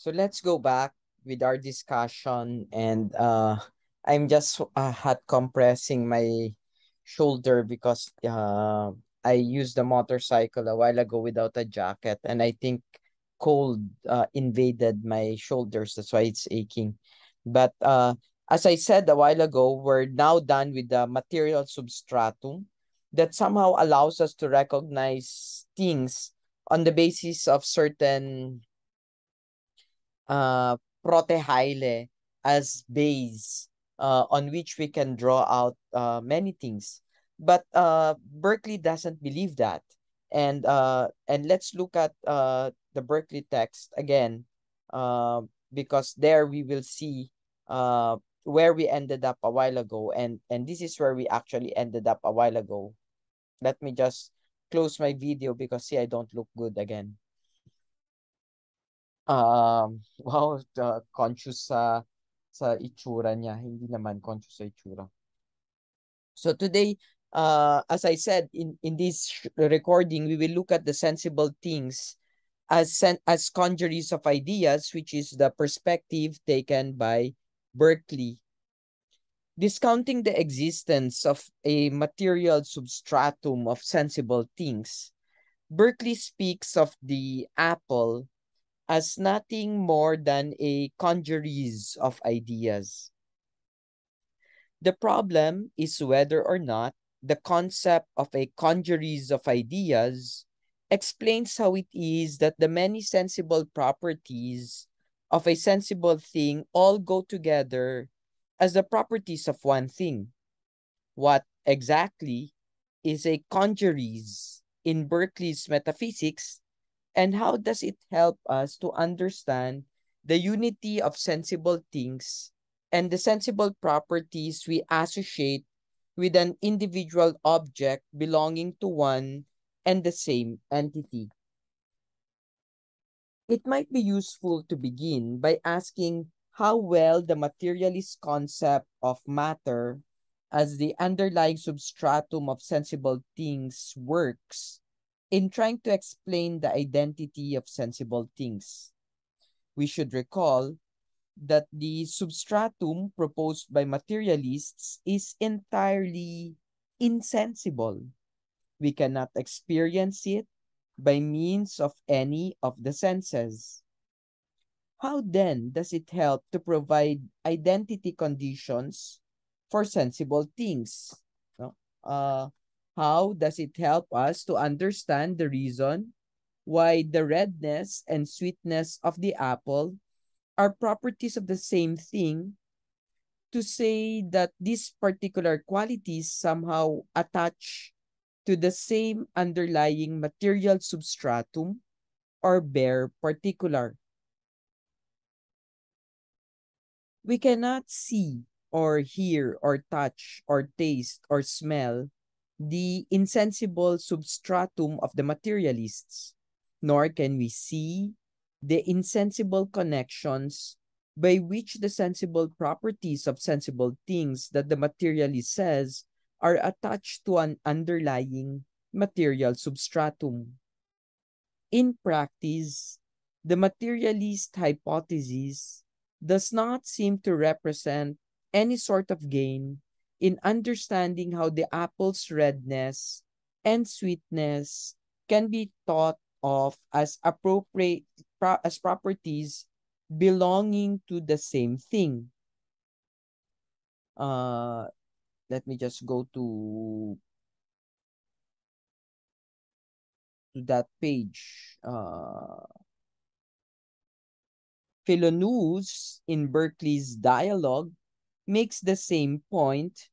So let's go back with our discussion, and I'm just hot compressing my shoulder because I used the motorcycle a while ago without a jacket, and I think cold invaded my shoulders. That's why it's aching. But as I said a while ago, we're now done with the material substratum that somehow allows us to recognize things on the basis of certain protehyle as base on which we can draw out many things. But Berkeley doesn't believe that. And let's look at the Berkeley text again, because there we will see where we ended up a while ago, and this is where we actually ended up a while ago. Let me just close my video because see, I don't look good again. Wow, conscious sa itsura niya, hindi naman conscious sa itsura. So today, as I said in this recording, we will look at the sensible things as congeries of ideas, which is the perspective taken by Berkeley. Discounting the existence of a material substratum of sensible things, Berkeley speaks of the apple as nothing more than a congeries of ideas. The problem is whether or not the concept of a congeries of ideas explains how it is that the many sensible properties of a sensible thing all go together as the properties of one thing. What exactly is a congeries in Berkeley's metaphysics, and how does it help us to understand the unity of sensible things and the sensible properties we associate with an individual object belonging to one and the same entity? It might be useful to begin by asking how well the materialist concept of matter as the underlying substratum of sensible things works in trying to explain the identity of sensible things. We should recall that the substratum proposed by materialists is entirely insensible. We cannot experience it by means of any of the senses. How then does it help to provide identity conditions for sensible things? No? How does it help us to understand the reason why the redness and sweetness of the apple are properties of the same thing, to say that these particular qualities somehow attach to the same underlying material substratum or bare particular? We cannot see or hear or touch or taste or smell the insensible substratum of the materialists, nor can we see the insensible connections by which the sensible properties of sensible things that the materialist says are attached to an underlying material substratum. In practice, the materialist hypothesis does not seem to represent any sort of gain in understanding how the apple's redness and sweetness can be thought of as as properties belonging to the same thing. Uh, Let me just go to that page. Philoneus in Berkeley's dialogue makes the same point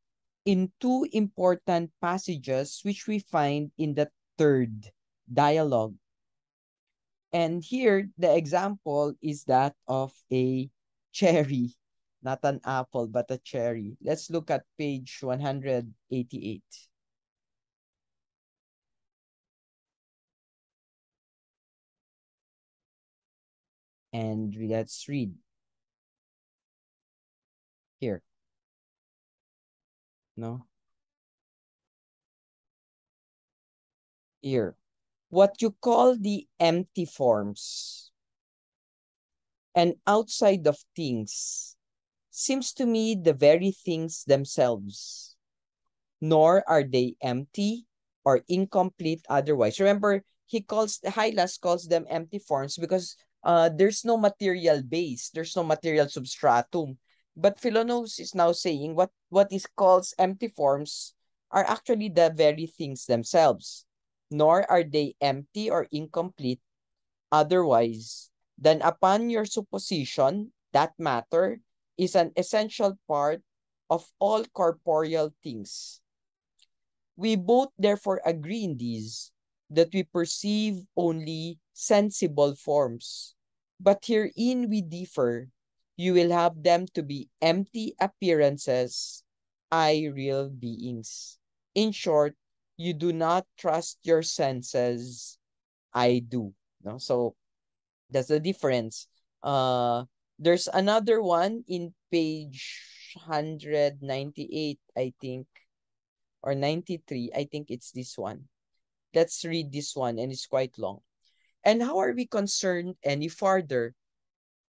in two important passages which we find in the third dialogue. And here, the example is that of a cherry, not an apple, but a cherry. Let's look at page 188. And let's read here. No? Here. What you call the empty forms and outside of things seems to me the very things themselves, nor are they empty or incomplete otherwise. Remember, Hylas calls them empty forms because there's no material base, there's no material substratum. But Philonos is now saying what is called empty forms are actually the very things themselves, nor are they empty or incomplete otherwise than upon your supposition that matter is an essential part of all corporeal things. We both therefore agree in these, that we perceive only sensible forms. But herein we differ. You will have them to be empty appearances, real beings. In short, you do not trust your senses. I do. No? So that's the difference. Uh, there's another one in page 198, I think, or 93. I think it's this one. Let's read this one, and it's quite long. And how are we concerned any farther?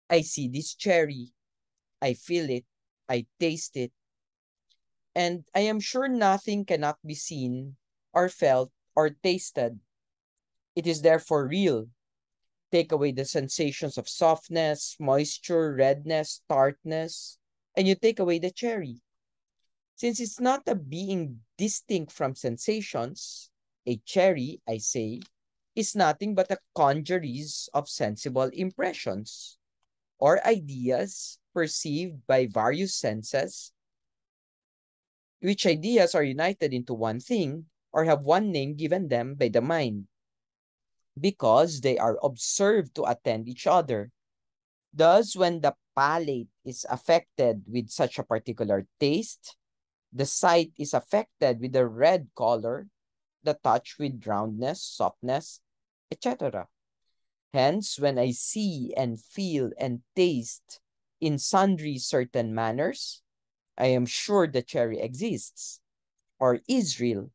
I see this cherry. I feel it. I taste it. And I am sure nothing cannot be seen or felt or tasted. It is therefore real. Take away the sensations of softness, moisture, redness, tartness, and you take away the cherry. Since it's not a being distinct from sensations, a cherry, I say, is nothing but a congeries of sensible impressions or ideas perceived by various senses, which ideas are united into one thing or have one name given them by the mind, because they are observed to attend each other. Thus, when the palate is affected with such a particular taste, the sight is affected with a red color, the touch with roundness, softness, etc. Hence, when I see and feel and taste in sundry certain manners, I am sure the cherry exists or is real.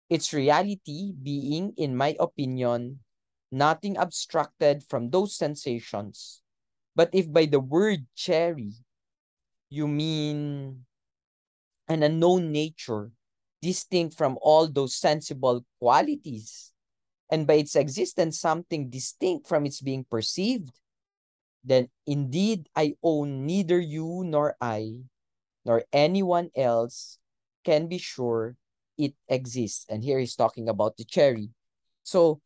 Its reality being, in my opinion, nothing abstracted from those sensations. But if by the word cherry you mean an unknown nature distinct from all those sensible qualities, and by its existence something distinct from its being perceived, then indeed I own neither you nor I, nor anyone else can be sure it exists. And here he's talking about the cherry. So,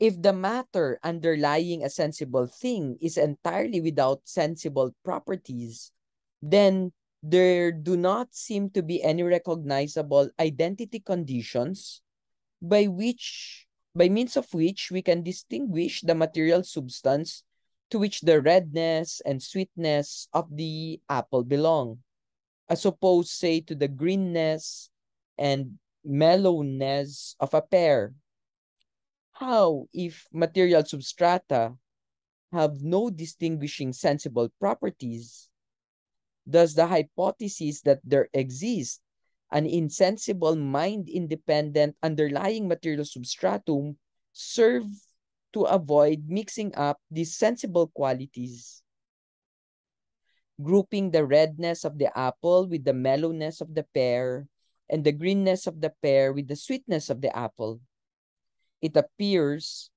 if the matter underlying a sensible thing is entirely without sensible properties, then there do not seem to be any recognizable identity conditions by means of which we can distinguish the material substance to which the redness and sweetness of the apple belong, as opposed, say, to the greenness and mellowness of a pear. How, if material substrata have no distinguishing sensible properties, does the hypothesis that there exists an insensible mind-independent underlying material substratum serve to avoid mixing up these sensible qualities, grouping the redness of the apple with the mellowness of the pear and the greenness of the pear with the sweetness of the apple? It appears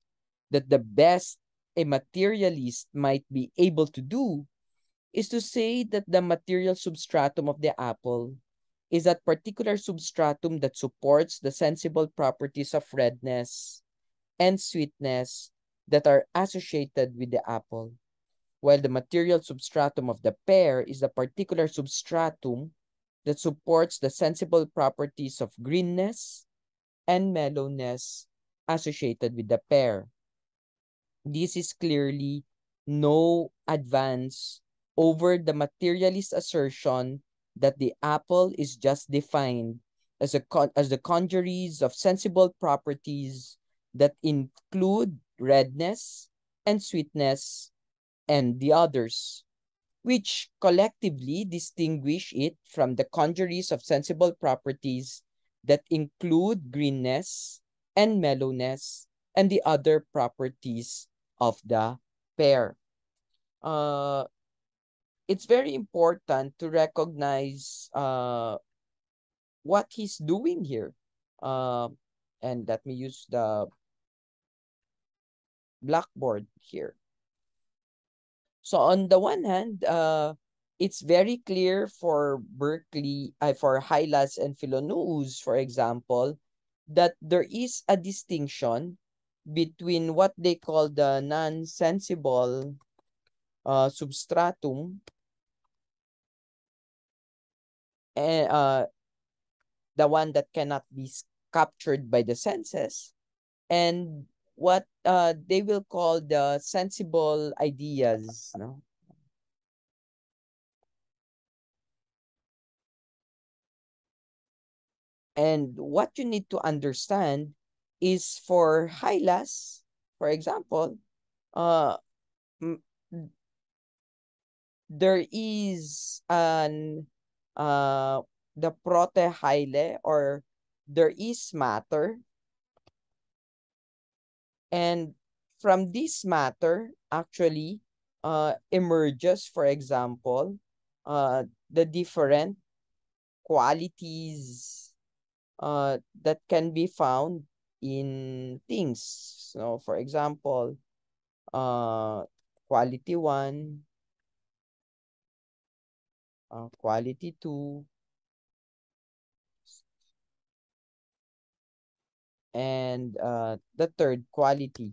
that the best a materialist might be able to do is to say that the material substratum of the apple is that particular substratum that supports the sensible properties of redness and sweetness that are associated with the apple, while the material substratum of the pear is the particular substratum that supports the sensible properties of greenness and mellowness associated with the pear. This is clearly no advance over the materialist assertion that the apple is just defined as the congeries of sensible properties that include redness and sweetness and the others, which collectively distinguish it from the congeries of sensible properties that include greenness and mellowness and the other properties of the pair. It's very important to recognize what he's doing here. Uh, and let me use the blackboard here. So on the one hand, it's very clear for Berkeley, for Hylas and Philonous, for example, that there is a distinction between what they call the non-sensible substratum and the one that cannot be captured by the senses, and what they will call the sensible ideas, no? And what you need to understand is for Hylas, for example, uh, m- there is an the protehyle, or there is matter, and from this matter actually emerges, for example, the different qualities that can be found in things. So, for example, uh, quality 1, quality 2, and the third quality.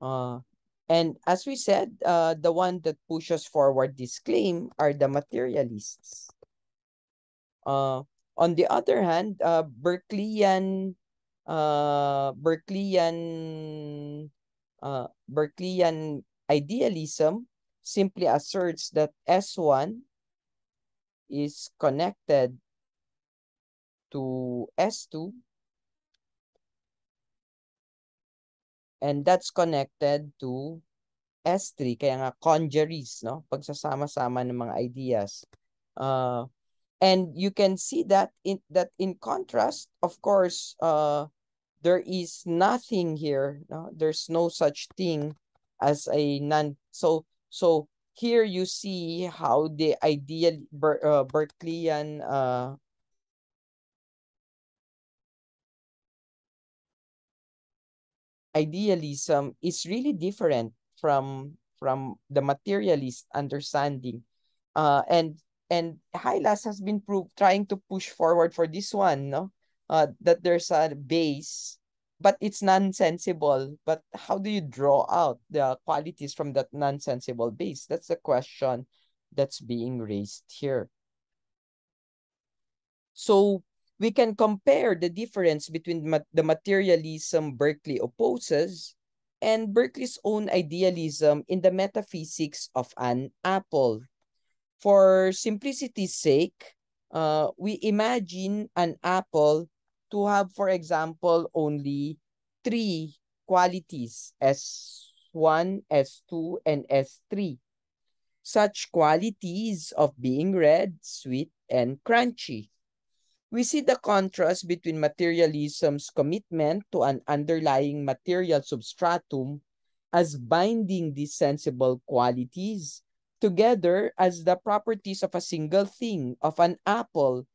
Uh, and as we said, the one that pushes forward this claim are the materialists. Uh, on the other hand, Berkeleyan idealism simply asserts that S1 is connected to S2, and that's connected to S3. Kaya nga congeries, no? Pagsasama-sama ng mga ideas. And you can see that in contrast, of course, there is nothing here, no? There's no such thing as a non. So here you see how the Berkeleyan idealism is really different from the materialist understanding. And Hylas has been trying to push forward for this one, no? That there's a base, but it's nonsensible. But how do you draw out the qualities from that nonsensible base? That's the question that's being raised here. So we can compare the difference between the materialism Berkeley opposes and Berkeley's own idealism in the metaphysics of an apple. For simplicity's sake, we imagine an apple to have, for example, only 3 qualities, S1, S2, and S3. Such qualities of being red, sweet, and crunchy. We see the contrast between materialism's commitment to an underlying material substratum as binding these sensible qualities together as the properties of a single thing, of an apple,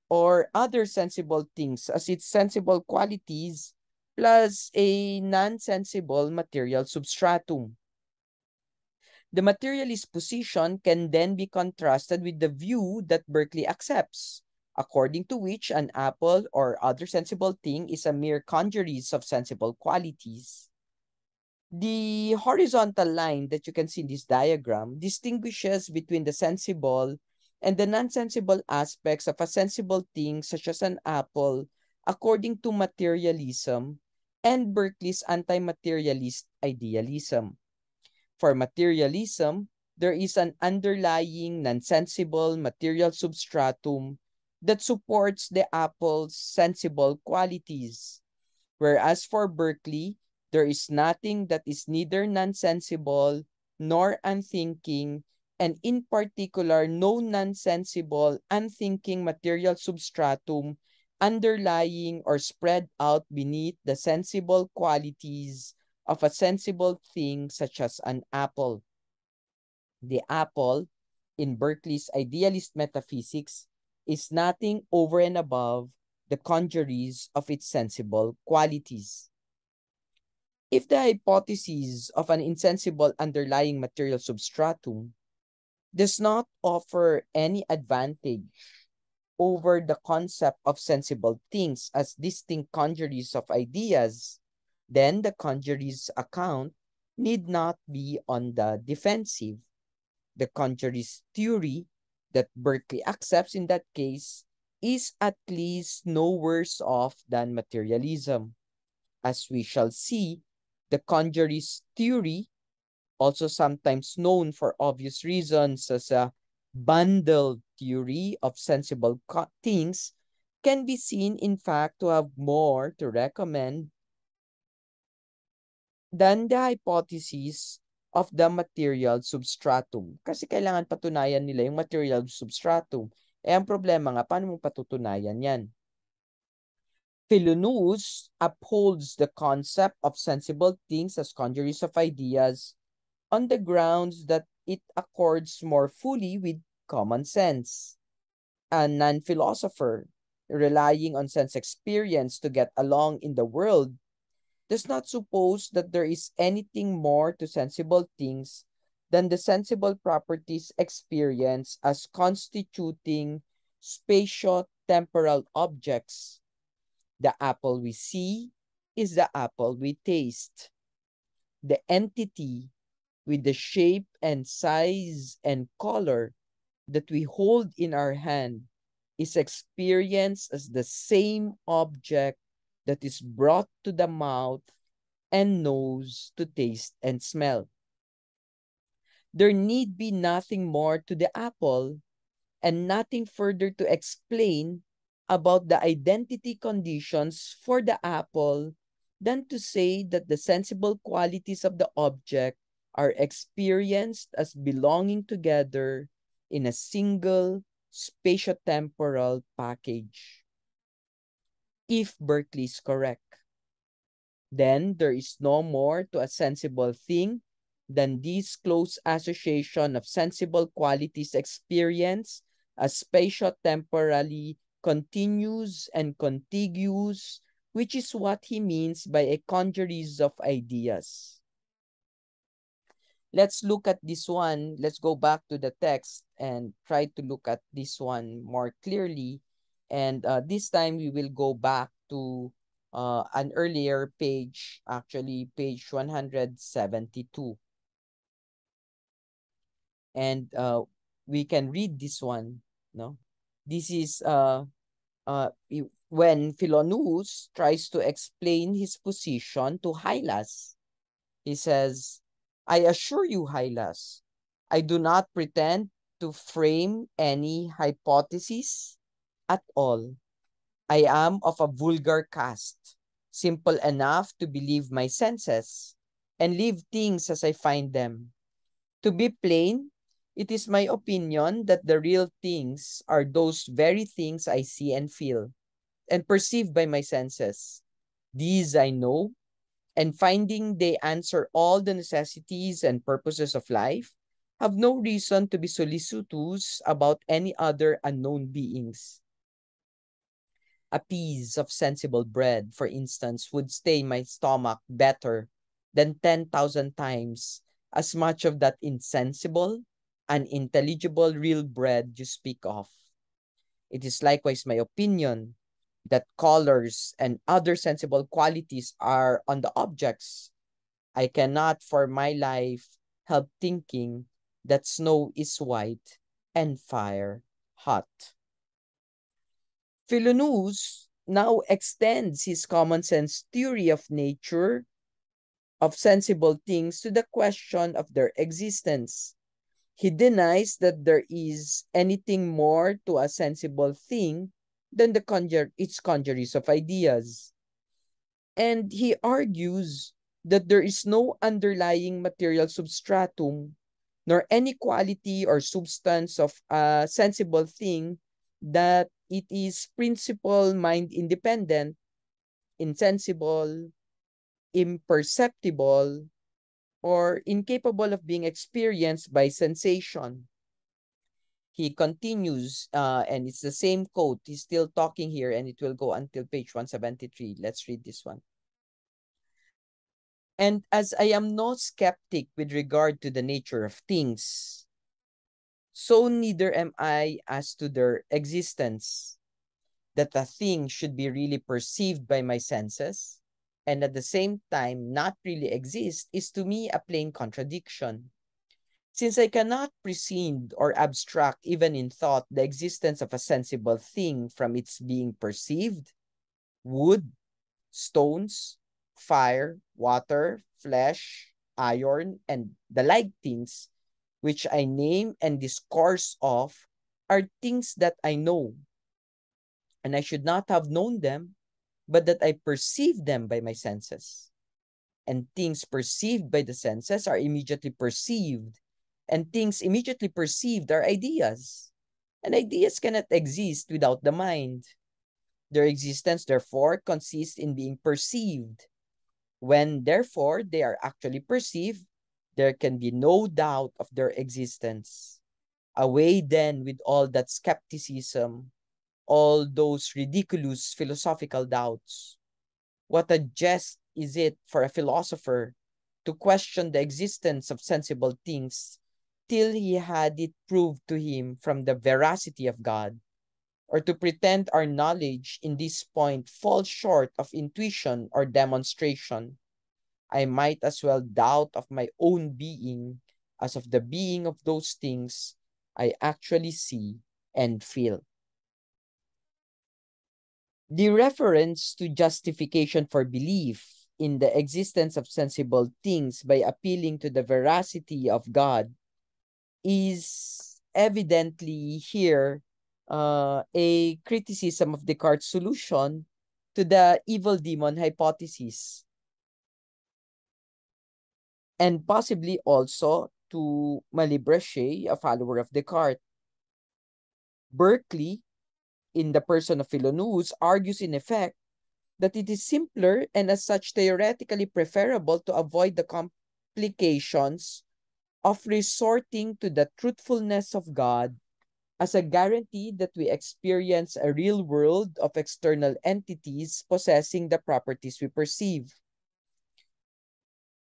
or other sensible things as its sensible qualities, plus a non-sensible material substratum. The materialist position can then be contrasted with the view that Berkeley accepts, according to which an apple or other sensible thing is a mere congeries of sensible qualities. The horizontal line that you can see in this diagram distinguishes between the sensible and the non-sensible aspects of a sensible thing such as an apple according to materialism and Berkeley's anti-materialist idealism. For materialism, there is an underlying nonsensible material substratum that supports the apple's sensible qualities. Whereas for Berkeley, there is nothing that is neither nonsensible nor unthinking, and in particular, no nonsensible, unthinking material substratum underlying or spread out beneath the sensible qualities of a sensible thing such as an apple. The apple, in Berkeley's idealist metaphysics, is nothing over and above the congeries of its sensible qualities. If the hypothesis of an insensible underlying material substratum does not offer any advantage over the concept of sensible things as distinct congeries of ideas, then the congeries account need not be on the defensive. The congeries theory that Berkeley accepts in that case is at least no worse off than materialism. As we shall see, the congeries theory, also sometimes known for obvious reasons as a bundle theory of sensible things, can be seen in fact to have more to recommend than the hypothesis of the material substratum. Kasi kailangan patunayan nila yung material substratum. Eh ang problema nga, paano mo patutunayan yan? Philonoos upholds the concept of sensible things as congeries of ideas on the grounds that it accords more fully with common sense. A non-philosopher, relying on sense experience to get along in the world, does not suppose that there is anything more to sensible things than the sensible properties experienced as constituting spatio-temporal objects. The apple we see is the apple we taste. The entity with the shape and size and color that we hold in our hand is experienced as the same object that is brought to the mouth and nose to taste and smell. There need be nothing more to the apple and nothing further to explain about the identity conditions for the apple than to say that the sensible qualities of the object are experienced as belonging together in a single spatiotemporal package. If Berkeley is correct, then there is no more to a sensible thing than this close association of sensible qualities experienced as spatio-temporally continuous and contiguous, which is what he means by a congeries of ideas. Let's look at this one. Let's go back to the text and try to look at this one more clearly. And this time we will go back to an earlier page, actually page 172. And we can read this one. No, this is when Philonoos tries to explain his position to Hylas. He says, "I assure you, Hylas, I do not pretend to frame any hypothesis at all. I am of a vulgar cast, simple enough to believe my senses, and leave things as I find them. To be plain, it is my opinion that the real things are those very things I see and feel, and perceive by my senses. These I know, and finding they answer all the necessities and purposes of life, have no reason to be solicitous about any other unknown beings. A piece of sensible bread, for instance, would stay my stomach better than 10,000 times as much of that insensible, unintelligible real bread you speak of. It is likewise my opinion that colors and other sensible qualities are on the objects. I cannot for my life help thinking that snow is white and fire hot." Philonoos now extends his common sense theory of nature of sensible things to the question of their existence. He denies that there is anything more to a sensible thing than its congeries of ideas. And he argues that there is no underlying material substratum, nor any quality or substance of a sensible thing that it is principle mind independent, insensible, imperceptible, or incapable of being experienced by sensation. He continues, and it's the same quote. He's still talking here, and it will go until page 173. Let's read this one. And as I am no skeptic with regard to the nature of things, so neither am I as to their existence, that a thing should be really perceived by my senses, and at the same time not really exist, is to me a plain contradiction. Since I cannot prescind or abstract even in thought the existence of a sensible thing from its being perceived, wood, stones, fire, water, flesh, iron, and the like things, which I name and discourse of, are things that I know, and I should not have known them, but that I perceive them by my senses. And things perceived by the senses are immediately perceived, and things immediately perceived are ideas. And ideas cannot exist without the mind. Their existence, therefore, consists in being perceived. When, therefore, they are actually perceived, there can be no doubt of their existence. Away then with all that skepticism, all those ridiculous philosophical doubts. What a jest is it for a philosopher to question the existence of sensible things till he had it proved to him from the veracity of God, or to pretend our knowledge in this point falls short of intuition or demonstration. I might as well doubt of my own being as of the being of those things I actually see and feel. The reference to justification for belief in the existence of sensible things by appealing to the veracity of God is evidently here a criticism of Descartes' solution to the evil demon hypothesis, and possibly also to Malebranche, a follower of Descartes. Berkeley, in the person of Philonous, argues in effect that it is simpler and as such theoretically preferable to avoid the complications of resorting to the truthfulness of God as a guarantee that we experience a real world of external entities possessing the properties we perceive.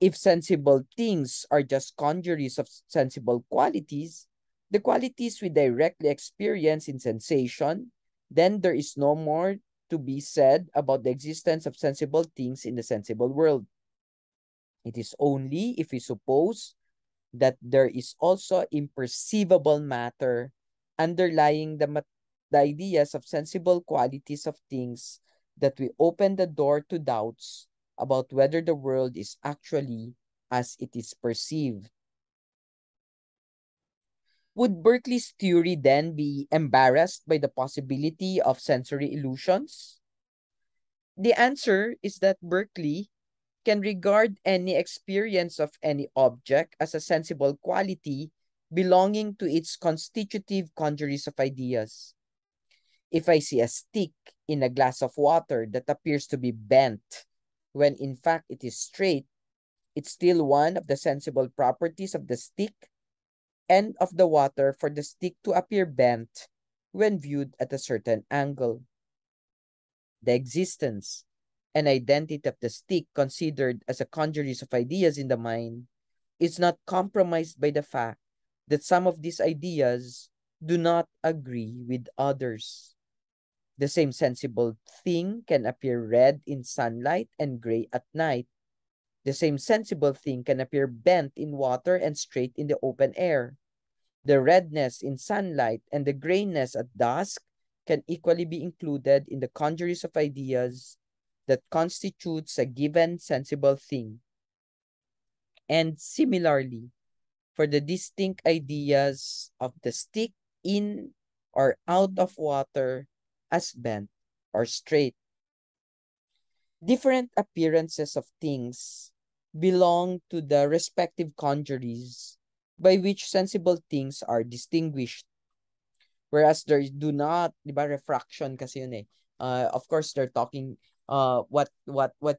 If sensible things are just congeries of sensible qualities, the qualities we directly experience in sensation, then there is no more to be said about the existence of sensible things in the sensible world. It is only if we suppose that there is also imperceivable matter underlying the ideas of sensible qualities of things that we open the door to doubts about whether the world is actually as it is perceived. Would Berkeley's theory then be embarrassed by the possibility of sensory illusions? The answer is that Berkeley can regard any experience of any object as a sensible quality belonging to its constitutive congeries of ideas. If I see a stick in a glass of water that appears to be bent, when in fact it is straight, it's still one of the sensible properties of the stick and of the water for the stick to appear bent when viewed at a certain angle. The existence and identity of the stick considered as a congeries of ideas in the mind is not compromised by the fact that some of these ideas do not agree with others. The same sensible thing can appear red in sunlight and gray at night. The same sensible thing can appear bent in water and straight in the open air. The redness in sunlight and the grayness at dusk can equally be included in the congeries of ideas that constitutes a given sensible thing. And similarly, for the distinct ideas of the stick in or out of water as bent or straight. Different appearances of things belong to the respective congeries by which sensible things are distinguished. Whereas there do not, di ba, refraction kasi yun eh. Of course, they're talking, what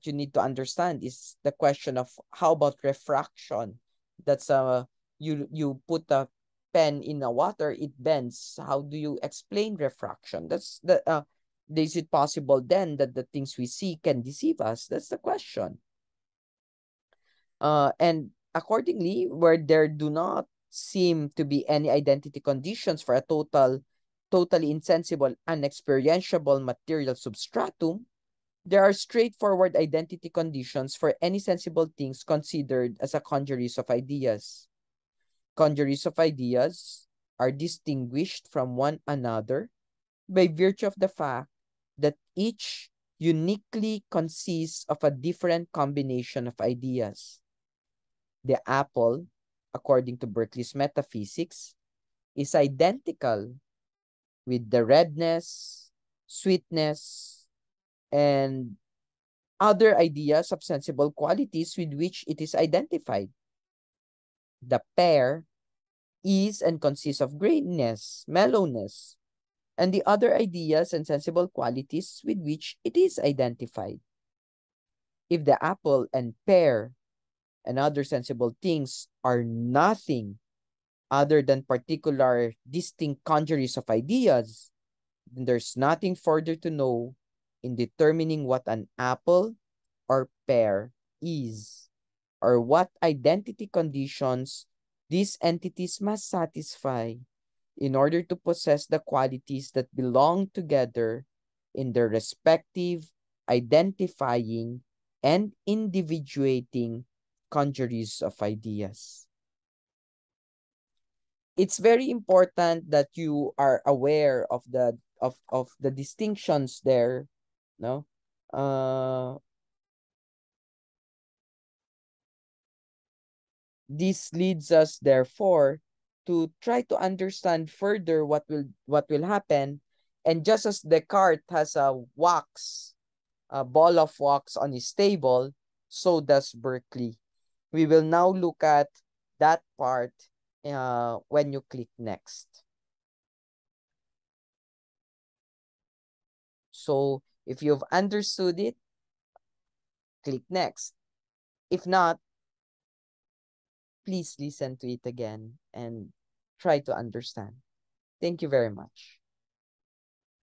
you need to understand is the question of how about refraction? That's you put a pen in the water, it bends. How do you explain refraction? That's the is it possible then that the things we see can deceive us? That's the question. And accordingly, where there do not seem to be any identity conditions for a totally insensible, unexperientiable material substratum, there are straightforward identity conditions for any sensible things considered as a congeries of ideas. Congeries of ideas are distinguished from one another by virtue of the fact that each uniquely consists of a different combination of ideas. The apple, according to Berkeley's metaphysics, is identical with the redness, sweetness, and other ideas of sensible qualities with which it is identified. The pear is and consists of grayness, mellowness, and the other ideas and sensible qualities with which it is identified. If the apple and pear and other sensible things are nothing other than particular distinct congeries of ideas, then there's nothing further to know in determining what an apple or pear is, or what identity conditions these entities must satisfy in order to possess the qualities that belong together in their respective identifying and individuating congeries of ideas. It's very important that you are aware of the distinctions there, no? This leads us therefore to try to understand further what will happen. And just as Descartes has a ball of wax on his table, so does Berkeley. We will now look at that part when you click next. So if you've understood it, click next. If not, please listen to it again and try to understand. Thank you very much.